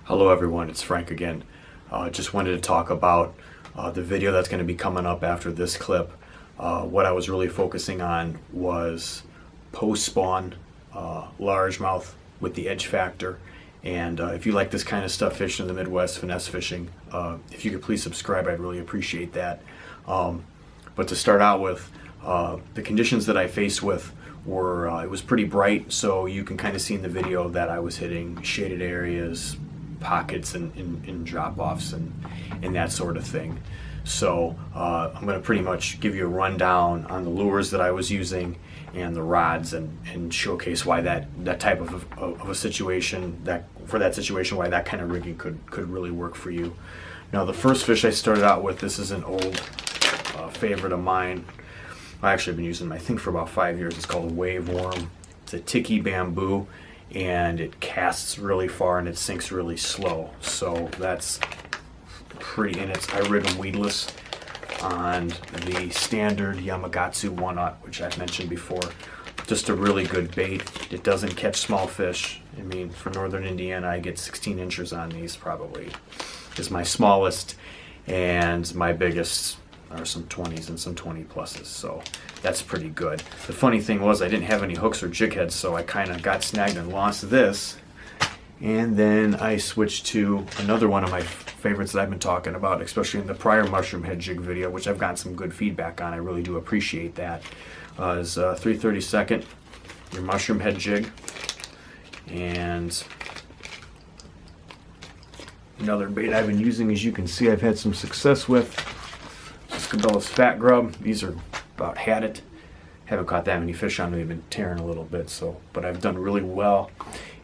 Hello everyone, it's Frank again. Just wanted to talk about the video that's going to be coming up after this clip. What I was really focusing on was post-spawn largemouth with the edge factor. And if you like this kind of stuff fishing in the Midwest, finesse fishing, if you could please subscribe, I'd really appreciate that. But to start out with, the conditions that I faced with were, it was pretty bright, so you can kind of see in the video that I was hitting shaded areas, pockets and drop-offs and that sort of thing. So I'm going to pretty much give you a rundown on the lures that I was using and the rods and showcase why that type of a situation, for that situation, why that kind of rigging could really work for you. Now the first fish I started out with, this is an old favorite of mine. I actually have been using them, I think, for about 5 years. It's called a wave worm. It's a tiki bamboo, and it casts really far and it sinks really slow. So that's pretty, and I rig them weedless on the standard Yamagatsu 1-aught, which I've mentioned before. Just a really good bait. It doesn't catch small fish. I mean, for northern Indiana, I get 16 inches on these probably. Is my smallest, and my biggest are some 20s and some 20 pluses, so that's pretty good. The funny thing was I didn't have any hooks or jig heads, so I kind of got snagged and lost this, and then I switched to another one of my favorites that I've been talking about, especially in the prior mushroom head jig video, which I've gotten some good feedback on. I really do appreciate that. Is 3/32 your mushroom head jig, and another bait I've been using, as you can see, I've had some success with. Cabela's Fat Grub. These are about had it. Haven't caught that many fish on them. They've been tearing a little bit, so, but I've done really well.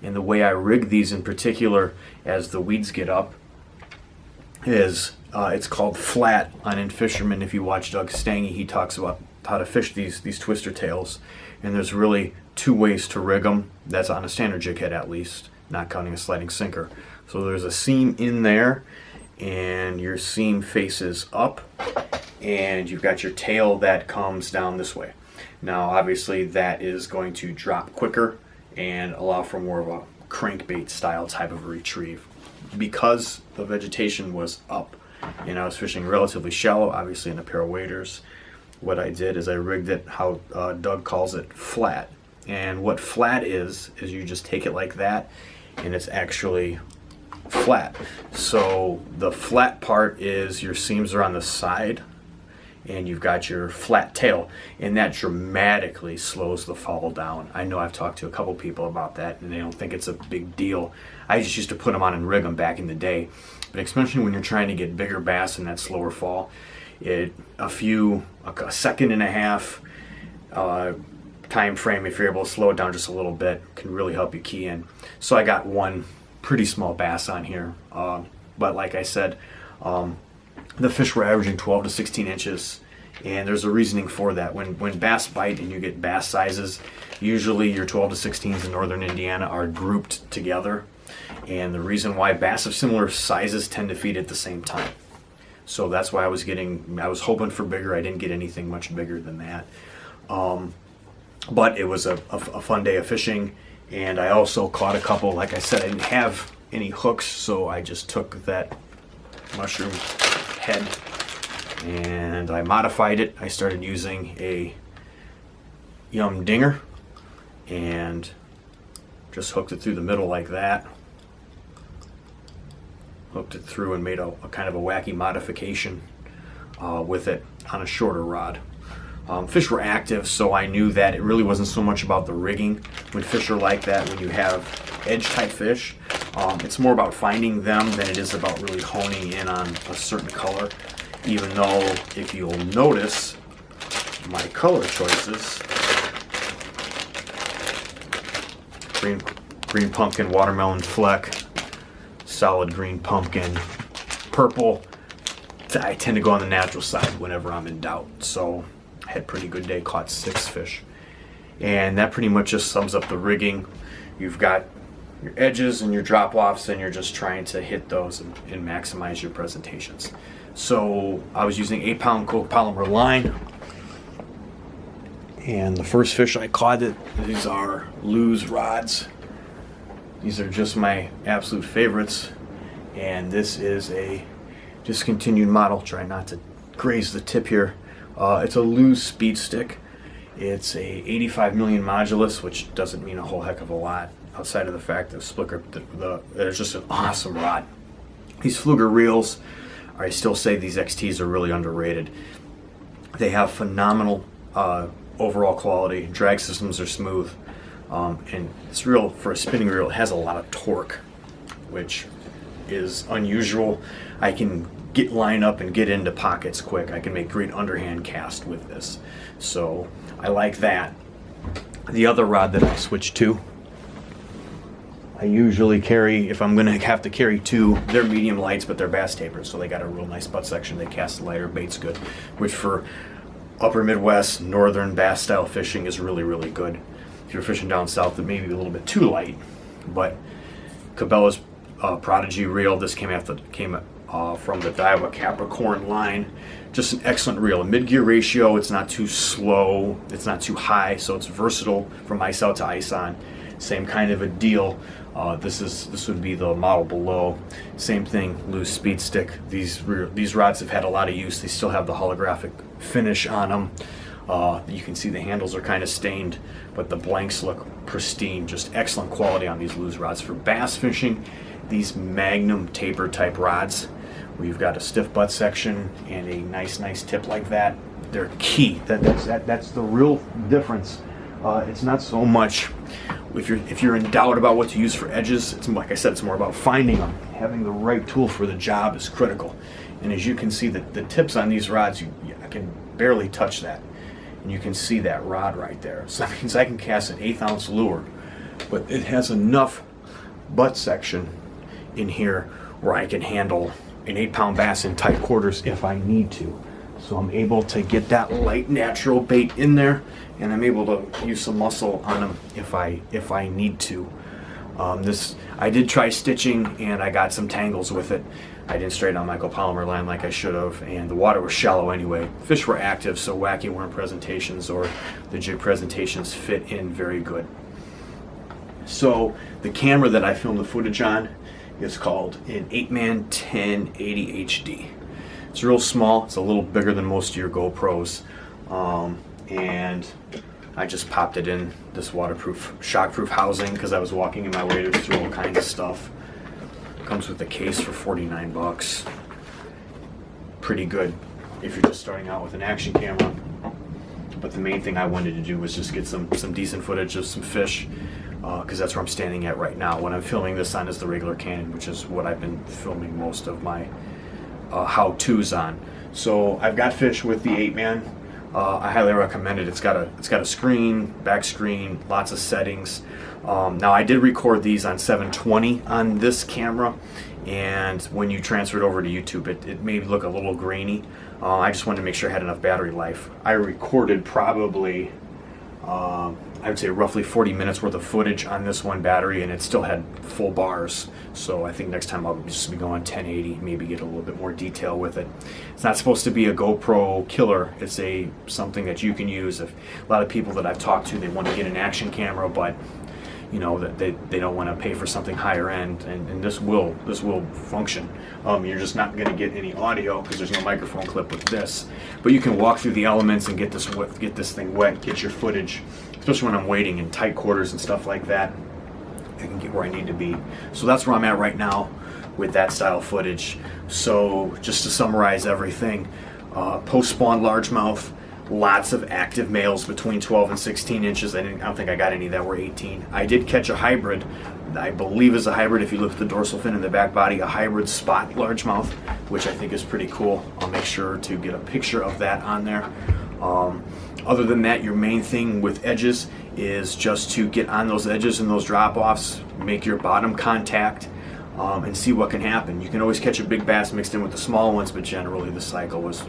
And the way I rig these in particular, as the weeds get up, is it's called flat on In Fisherman. If you watch Doug Stange, he talks about how to fish these twister tails. And there's really two ways to rig them. That's on a standard jig head, at least, not counting a sliding sinker. So there's a seam in there, and your seam faces up, and you've got your tail that comes down this way. Now obviously that is going to drop quicker and allow for more of a crankbait style type of a retrieve. Because the vegetation was up and I was fishing relatively shallow, obviously in a pair of waders, what I did is I rigged it how Doug calls it, flat. And what flat is you just take it like that, and it's actually flat. So the flat part is your seams are on the side, and you've got your flat tail, and that dramatically slows the fall down. I know I've talked to a couple people about that, and they don't think it's a big deal. I just used to put them on and rig them back in the day, but especially when you're trying to get bigger bass in that slower fall, a second and a half time frame, if you're able to slow it down just a little bit, can really help you key in. So I got one pretty small bass on here, but like I said, the fish were averaging 12 to 16 inches, and there's a reasoning for that. When bass bite and you get bass sizes, usually your 12 to 16s in northern Indiana are grouped together, and the reason why bass of similar sizes tend to feed at the same time. So that's why I was hoping for bigger. I didn't get anything much bigger than that, but it was a fun day of fishing, and I also caught a couple. Like I said, I didn't have any hooks, so I just took that mushroom head and I modified it. I started using a Yum Dinger and just hooked it through the middle like that. Hooked it through and made a kind of a wacky modification with it on a shorter rod. Fish were active, so I knew that it really wasn't so much about the rigging. When fish are like that, when you have edge type fish, it's more about finding them than it is about really honing in on a certain color. Even though, if you'll notice my color choices, green pumpkin, watermelon fleck, solid green pumpkin, purple, I tend to go on the natural side whenever I'm in doubt. So I had a pretty good day, caught 6 fish. And that pretty much just sums up the rigging. You've got your edges and your drop-offs, and you're just trying to hit those and maximize your presentations. So I was using 8-pound copolymer line, and the first fish I caught, these are Lew's rods. These are just my absolute favorites. and this is a discontinued model. Try not to graze the tip here. It's a loose speed stick. It's a 85 million modulus, which doesn't mean a whole heck of a lot outside of the fact that split grip, it's just an awesome rod. These Fluger reels, I still say these XTs are really underrated. They have phenomenal overall quality. Drag systems are smooth, and this reel, for a spinning reel, it has a lot of torque, which is unusual. I can line up and get into pockets quick. I can make great underhand cast with this, so I like that. The other rod that I switch to, I usually carry, if I'm going to have to carry two, they're medium lights, but they're bass tapers, so they got a real nice butt section. They cast lighter, bait's good, which for upper Midwest, northern bass style fishing is really, really good. If you're fishing down south, it may be a little bit too light, but Cabela's Prodigy reel, this came from the Daiwa Capricorn line. Just an excellent reel. A mid-gear ratio, it's not too slow, it's not too high, so it's versatile from ice out to ice on. Same kind of a deal. This would be the model below. Same thing, loose speed stick. These rods have had a lot of use. They still have the holographic finish on them. You can see the handles are kind of stained, but the blanks look pristine. Just excellent quality on these loose rods. For bass fishing, these Magnum taper type rods, where you've got a stiff butt section and a nice tip like that, they're key. That's the real difference. It's not so much if you're in doubt about what to use for edges. It's, like I said, it's more about finding them. Having the right tool for the job is critical. And as you can see, the tips on these rods, I can barely touch that, and you can see that rod right there. So that means I can cast an 1/8 ounce lure, but it has enough butt section in here where I can handle an 8-pound bass in tight quarters if I need to. So I'm able to get that light natural bait in there, and I'm able to use some muscle on them if I need to. I did try stitching, and I got some tangles with it. I didn't straighten out my copolymer line like I should have, and the water was shallow anyway. Fish were active, so Wacky worm presentations or the jig presentations fit in very good. So the camera that I filmed the footage on is called an 8-man 1080 HD. It's real small. It's a little bigger than most of your GoPros, and I just popped it in this waterproof, shockproof housing because I was walking in my waders through all kinds of stuff. Comes with a case for 49 bucks. Pretty good if you're just starting out with an action camera. But the main thing I wanted to do was just get some decent footage of some fish, because that's where I'm standing at right now. What I'm filming this on is the regular Canon, which is what I've been filming most of my how-tos on. So I've got fish with the 8-man. I highly recommend it. It's got a screen, back screen, lots of settings. Now I did record these on 720 on this camera, and when you transfer it over to YouTube, it may look a little grainy. I just wanted to make sure I had enough battery life. I recorded probably, I would say roughly 40 minutes worth of footage on this one battery, and it still had full bars. So I think next time I'll just be going 1080, maybe get a little bit more detail with it. It's not supposed to be a GoPro killer. It's something that you can use. If a lot of people that I've talked to, they want to get an action camera, but you know that they don't want to pay for something higher end, and this will function. You're just not going to get any audio because there's no microphone clip with this, but you can walk through the elements and get this thing wet, get your footage, especially when I'm waiting in tight quarters and stuff like that. I can get where I need to be. So that's where I'm at right now with that style footage. So just to summarize everything, post-spawn largemouth, lots of active males between 12 and 16 inches. I don't think I got any that were 18. I did catch a hybrid, I believe is a hybrid if you look at the dorsal fin and the back body, a hybrid spot largemouth, which I think is pretty cool. I'll make sure to get a picture of that on there. Other than that, your main thing with edges is just to get on those edges and those drop-offs, make your bottom contact, and see what can happen. You can always catch a big bass mixed in with the small ones, but generally the cycle was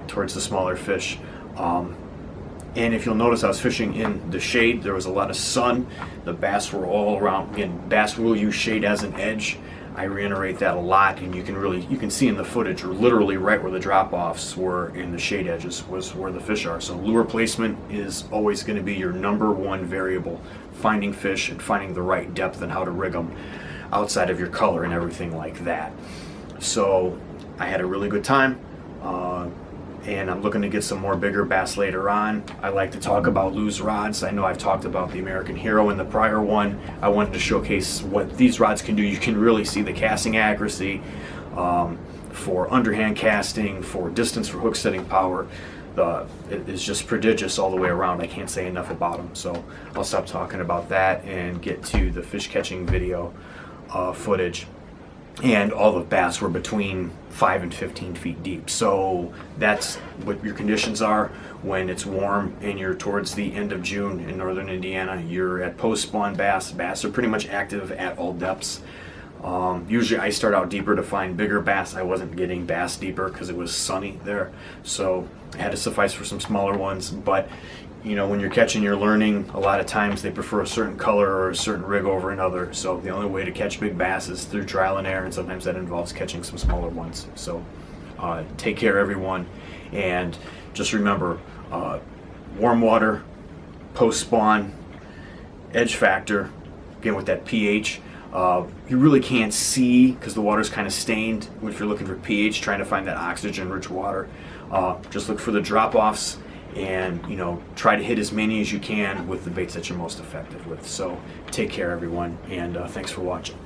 towards the smaller fish. And if you'll notice, I was fishing in the shade. There was a lot of sun. The bass were all around. Again, bass will use shade as an edge. I reiterate that a lot, and you can see in the footage, or literally right where the drop-offs were in the shade edges was where the fish are. So lure placement is always going to be your #1 variable. Finding fish and finding the right depth and how to rig them. outside of your color and everything like that. So I had a really good time. And I'm looking to get some more bigger bass later on. I like to talk about loose rods. I know I've talked about the American Hero in the prior one. I wanted to showcase what these rods can do. You can really see the casting accuracy for underhand casting, for distance, for hook setting power. It is just prodigious all the way around. I can't say enough about them. So I'll stop talking about that and get to the fish catching video footage. And all the bass were between 5 and 15 feet deep. So that's what your conditions are when it's warm and you're towards the end of June in northern Indiana. You're at post-spawn bass. Bass are pretty much active at all depths. Usually I start out deeper to find bigger bass. I wasn't getting bass deeper because it was sunny there. So I had to suffice for some smaller ones. But you know, when you're catching, you're learning. A lot of times they prefer a certain color or a certain rig over another. So the only way to catch big bass is through trial and error, and sometimes that involves catching some smaller ones. So take care, everyone, and just remember, warm water, post-spawn, edge factor, again with that pH. You really can't see because the water's kind of stained. If you're looking for pH, trying to find that oxygen-rich water, just look for the drop-offs. And you know, try to hit as many as you can with the baits that you're most effective with. So take care, everyone, and thanks for watching.